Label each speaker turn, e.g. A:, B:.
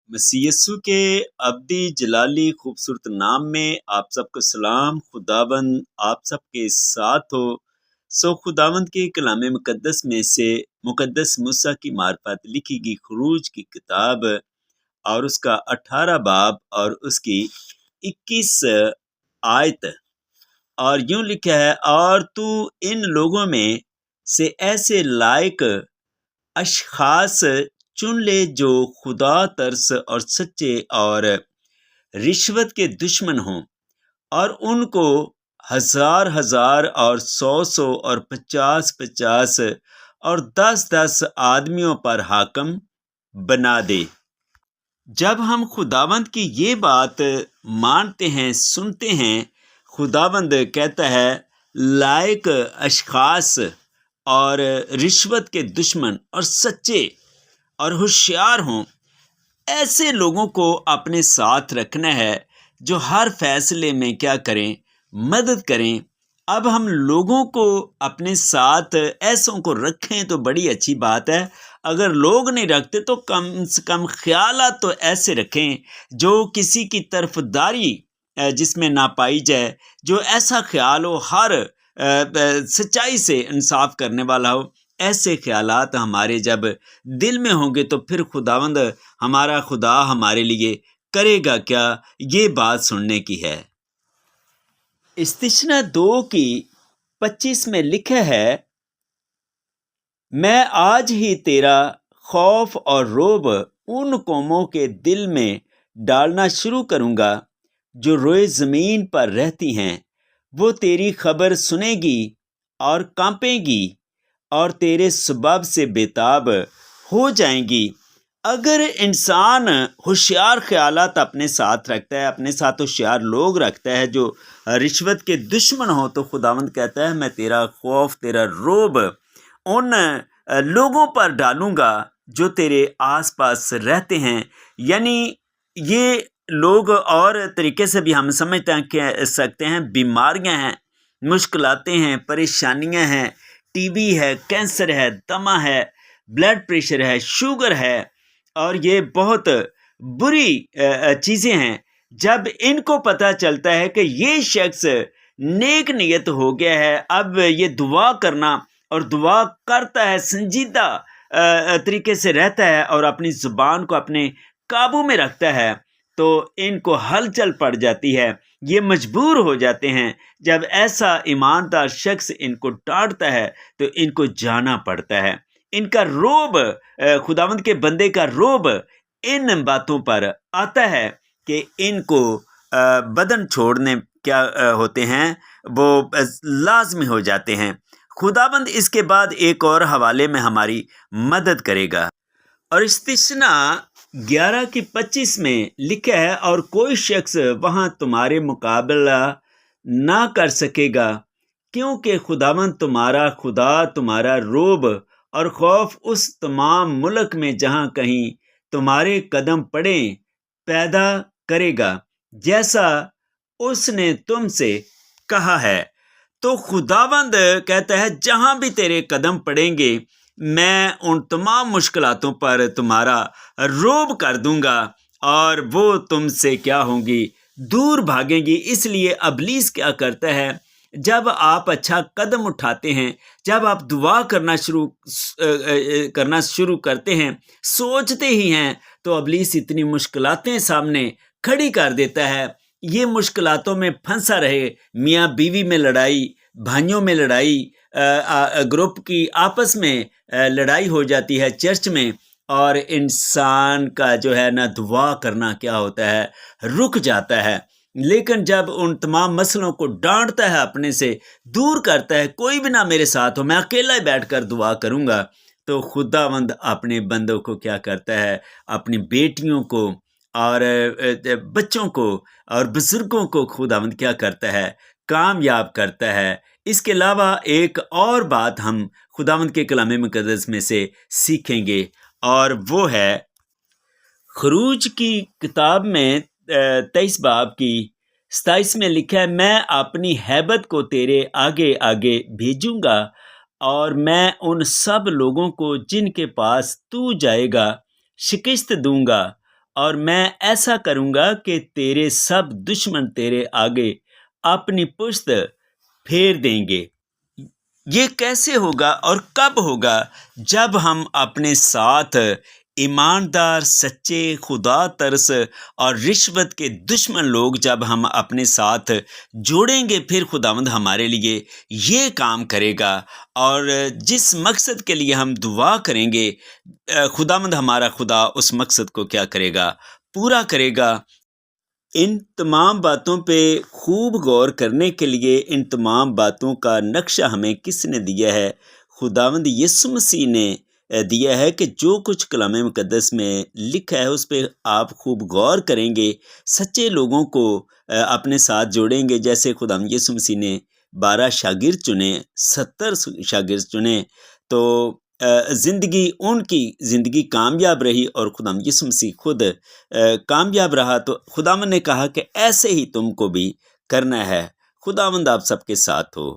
A: मसीह यस्सु के अब्दी जलाली खूबसूरत नाम में आप सबको सलाम। खुदावंद आप सबके साथ हो। खुदावंद के कलाम मुकद्दस में से मुकद्दस मूसा की मार्फत लिखी गई खरूज की किताब और उसका 18 बाब और उसकी 21 आयत, और यूं लिखा है, और तू इन लोगों में से ऐसे लायक अशखास चुन ले जो खुदा तरस और सच्चे और रिश्वत के दुश्मन हों, और उनको 1000 और 100 और 50 और 10 आदमियों पर हाकम बना दे। जब हम खुदावंद की ये बात मानते हैं, सुनते हैं, खुदावंद कहता है लायक अशखास और रिश्वत के दुश्मन और सच्चे और होशियार हों, ऐसे लोगों को अपने साथ रखना है जो हर फैसले में क्या करें, मदद करें। अब हम लोगों को अपने साथ ऐसों को रखें तो बड़ी अच्छी बात है। अगर लोग नहीं रखते तो कम से कम ख्यालात तो ऐसे रखें जो किसी की तरफदारी जिसमें ना पाई जाए, जो ऐसा ख्याल हो हर सच्चाई से इंसाफ करने वाला हो। ऐसे ख्यालात हमारे जब दिल में होंगे तो फिर खुदावंद हमारा खुदा हमारे लिए करेगा क्या, ये बात सुनने की है। इस्तिशना 2 की 25 में लिखा है, मैं आज ही तेरा खौफ और रोब उन कौमों के दिल में डालना शुरू करूंगा जो रोए ज़मीन पर रहती हैं। वो तेरी खबर सुनेगी और कांपेंगी और तेरे सबब से बेताब हो जाएंगी। अगर इंसान होशियार ख्यालात अपने साथ रखता है, अपने साथ होशियार लोग रखता है जो रिश्वत के दुश्मन हो, तो खुदावंद कहता है मैं तेरा खौफ, तेरा रोब उन लोगों पर डालूंगा जो तेरे आसपास रहते हैं। यानी ये लोग और तरीके से भी हम समझते कह सकते हैं, बीमारियां हैं, मुश्किलातें हैं, परेशानियां हैं, टीबी है, कैंसर है, दमा है, ब्लड प्रेशर है, शुगर है, और ये बहुत बुरी चीज़ें हैं। जब इनको पता चलता है कि ये शख्स नेक नियत हो गया है, अब ये दुआ करना और दुआ करता है, संजीदा तरीके से रहता है और अपनी ज़ुबान को अपने काबू में रखता है, तो इनको हलचल पड़ जाती है। ये मजबूर हो जाते हैं। जब ऐसा ईमानदार शख्स इनको डांटता है तो इनको जाना पड़ता है। इनका रोब, खुदावंद के बंदे का रोब इन बातों पर आता है कि इनको बदन छोड़ने क्या होते हैं, वो लाजमी हो जाते हैं। खुदावंद इसके बाद एक और हवाले में हमारी मदद करेगा, और इस्तिशना 11 की 25 में लिखा है, और कोई शख्स वहाँ तुम्हारे मुकाबला ना कर सकेगा, क्योंकि खुदावंद तुम्हारा खुदा तुम्हारा रोब और खौफ उस तमाम मुल्क में जहाँ कहीं तुम्हारे कदम पड़े पैदा करेगा, जैसा उसने तुमसे कहा है। तो खुदावंद कहता है जहाँ भी तेरे कदम पड़ेंगे मैं उन तमाम मुश्किलातों पर तुम्हारा रोब कर दूंगा और वो तुमसे क्या होंगी, दूर भागेंगी। इसलिए अबलीस क्या करता है, जब आप अच्छा कदम उठाते हैं, जब आप दुआ करना शुरू करते हैं, सोचते ही हैं, तो अबलीस इतनी मुश्किलातें सामने खड़ी कर देता है। ये मुश्किलातों में फंसा रहे, मियाँ बीवी में लड़ाई, भाइयों में लड़ाई, ग्रुप की आपस में लड़ाई हो जाती है चर्च में, और इंसान का जो है ना दुआ करना क्या होता है, रुक जाता है। लेकिन जब उन तमाम मसलों को डांटता है, अपने से दूर करता है, कोई भी ना मेरे साथ हो, मैं अकेला ही बैठकर दुआ करूंगा, तो खुदावंद अपने बंदों को क्या करता है, अपनी बेटियों को और बच्चों को और बुजुर्गों को खुदावंद क्या करता है, कामयाब करता है। इसके अलावा एक और बात हम खुदावंद के कलाम मुकद्दस में से सीखेंगे, और वो है खरूज की किताब में 23 बाब की 27 में लिखा है, मैं अपनी हैबत को तेरे आगे आगे भेजूंगा और मैं उन सब लोगों को जिनके पास तू जाएगा शिकस्त दूंगा, اور میں ایسا کروں گا کہ تیرے سب دشمن تیرے آگے اپنی پشت پھیر دیں گے۔ یہ کیسے ہوگا اور کب ہوگا؟ جب ہم اپنے ساتھ ایماندار، سچے، خدا ترس اور رشوت کے دشمن لوگ جب ہم اپنے ساتھ جوڑیں گے، پھر خداوند ہمارے لیے یہ کام کرے گا، اور جس مقصد کے لیے ہم دعا کریں گے خداوند ہمارا خدا اس مقصد کو کیا کرے گا؟ پورا کرے گا۔ ان تمام باتوں پہ خوب غور کرنے کے لیے ان تمام باتوں کا نقشہ ہمیں کس نے دیا ہے؟ خداوند یسوع مسیح نے دیا ہے کہ جو کچھ کلام مقدس میں لکھا ہے اس پہ آپ خوب غور کریں گے، سچے لوگوں کو اپنے ساتھ جوڑیں گے۔ جیسے خداوند یسوع مسیح نے 12 شاگرد چنے، 70 شاگرد چنے، تو زندگی ان کی زندگی کامیاب رہی، اور خداوند یسوع مسیح خود کامیاب رہا۔ تو خداوند نے کہا کہ ایسے ہی تم کو بھی کرنا ہے۔ خداوند آپ سب کے ساتھ ہو۔